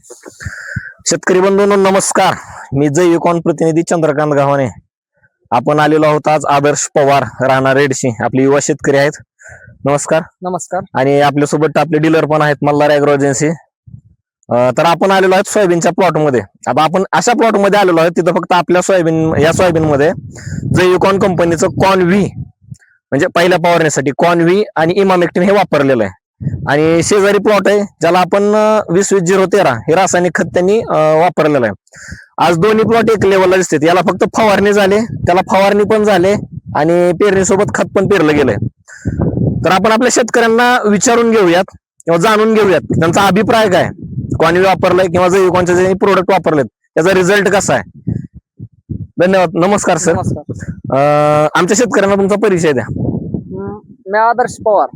शेतकरी बंधूंनो नमस्कार. मी जैविकॉन प्रतिनिधी चंद्रकांत गावाने. आपण आलेलो आहोत आज आदर्श पवार राणा रेडशी आपले युवा शेतकरी आहेत. नमस्कार. नमस्कार. आणि आपल्यासोबत आपले डीलर पण आहेत मल्हार ॲग्रो एजन्सी. तर आपण आलेलो आहोत सोयाबीनच्या प्लॉट मध्ये. आता आपण अशा प्लॉट मध्ये आलेलो आहोत तिथं फक्त आपल्या सोयाबीन मध्ये जैविकॉन कंपनीचं कॉन व्ही म्हणजे पहिल्या फवारण्यासाठी कॉन व्ही आणि इमामेक्टिन हे वापरलेलं आहे. आणि शेजारी प्लॉट आहे ज्याला आपण 20-20-0-13 हे रासायनिक खत त्यांनी वापरलेलं आहे. आज दोन्ही प्लॉट एक लेवलला दिसतात. याला फक्त फवारणी झाले, त्याला फवारणी पण झाले आणि पेरणीसोबत खत पण पेरलं गेलंय. तर आपण आपल्या शेतकऱ्यांना विचारून घेऊयात किंवा जाणून घेऊयात त्यांचा अभिप्राय काय, कॉनवी वापरलाय किंवा जैविकॉनचे जे प्रोडक्ट वापरलेत त्याचा रिझल्ट कसा आहे. धन्यवाद. नमस्कार सर. आमच्या शेतकऱ्यांना तुमचा परिचय द्या. मी आदर्श पवार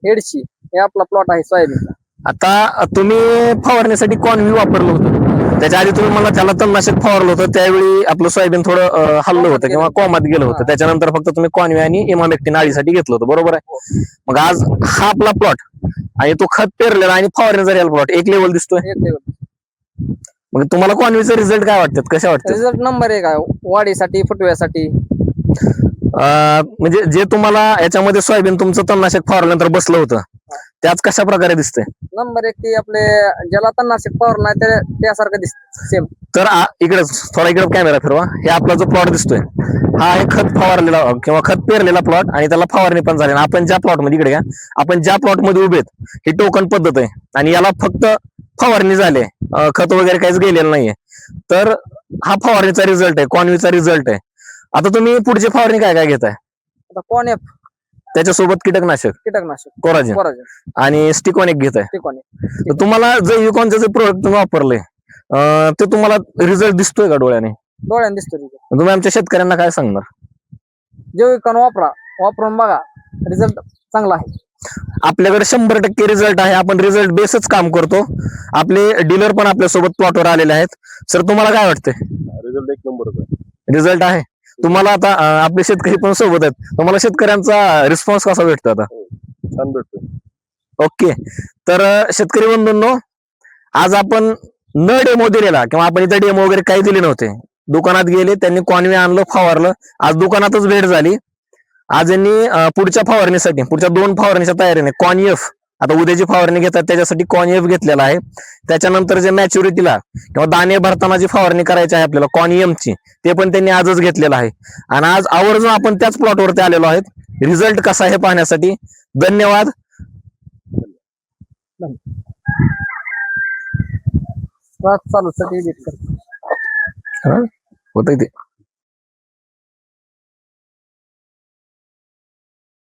हेडशी, हे आपला प्लॉट आहे सोयाबीनचा. आता तुम्ही फवारण्यासाठी कॉनव्ही वापरलं होतं, त्याच्या आधी तुम्ही मला त्याला तणनाशक फवारलं होतं, त्यावेळी आपलं सोयाबीन थोडं हल्लं होतं किंवा कोमात गेलं होतं. त्याच्यानंतर फक्त तुम्ही कॉनव्ही आणि इमामेक्टिन आळीसाठी घेतलं होतं, बरोबर आहे. मग आज हा आपला प्लॉट आणि तो खत पेरलेला आणि फवारणी झालेला प्लॉट एक लेवल दिसतोय. मग तुम्हाला कॉनव्हीचे रिझल्ट काय वाटतात, कशा वाटतात? रिझल्ट नंबर 1 आहे वाढीसाठी, फुटव्यासाठी. म्हणजे जे तुम्हाला याच्यामध्ये सोयाबीन तुमचं तणनाशक फवारल्यानंतर बसलं होतं त्याच कशा प्रकारे दिसतंय? नंबर 1 ती आपले ज्याला तणनाशक फवारला त्यासारखं दिसत सेम. तर इकडे थोडा इकडे कॅमेरा फिरवा. हे आपला जो प्लॉट दिसतोय हा आहे खत फवारलेला किंवा खत पेरलेला प्लॉट आणि त्याला फवारणी पण झाली. आपण ज्या प्लॉट मध्ये इकडे आपण ज्या प्लॉट मध्ये उभेत ही टोकन पद्धत आहे आणि याला फक्त फवारणी झाली, खत वगैरे काहीच गेलेलं नाहीये. तर हा फवारणीचा रिझल्ट आहे, कॉनव्हीचा रिझल्ट आहे. आता तुम्ही पुढची फवारणी काय काय घेताय? आता कॉनेप, त्याच्यासोबत कीटकनाशक कोराजेन आणि स्टिकॉनिक घेताय. तर तुम्हाला जैविकॉनचे जे प्रोडक्ट तुम्ही वापरले ते तुम्हाला रिझल्ट दिसतोय का डोळ्याने? डोळ्याने दिसतोय. तुम्ही आमच्या शेतकऱ्यांना काय सांगणार? जैविकॉन वापरून बघा, रिझल्ट चांगला आहे. आपल्याकडे 100% रिझल्ट आहे. आपण रिझल्ट बेसच काम करतो. आपले डीलर पण आपल्यासोबत प्लॉटवर आलेले आहेत. सर तुम्हाला काय वाटतंय? रिझल्ट एक नंबर रिझल्ट आहे. तुम्हाला आता आपले शेतकरी पण सोबत आहेत, तुम्हाला शेतकऱ्यांचा रिस्पॉन्स कसा भेटतो? आता छान भेटतो. ओके. तर शेतकरी बंधूंनो, आज आपण न डेमो दिलेला किंवा आपण इथे डेमो वगैरे काही दिले नव्हते. दुकानात गेले, त्यांनी कॉनव्ही आणलं, फवारलं. आज दुकानातच भेट झाली. आज यांनी पुढच्या फवारणीसाठी पुढच्या 2 फवारणीच्या तयारीने कॉनएफ, आता उद्याची फवारणी घेतात त्याच्यासाठी कॉनएफ घेतलेला आहे. त्याच्यानंतर जे मॅच्युरिटीला किंवा दाणे भरताना जी फवारणी करायची आहे आपल्याला कॉनियमची, ते पण त्यांनी आजच घेतलेलं आहे. आणि आज आवर्जून आपण त्याच प्लॉटवरती आलेलो आहेत रिझल्ट कसा आहे पाहण्यासाठी. धन्यवाद. चालू साठी होत ते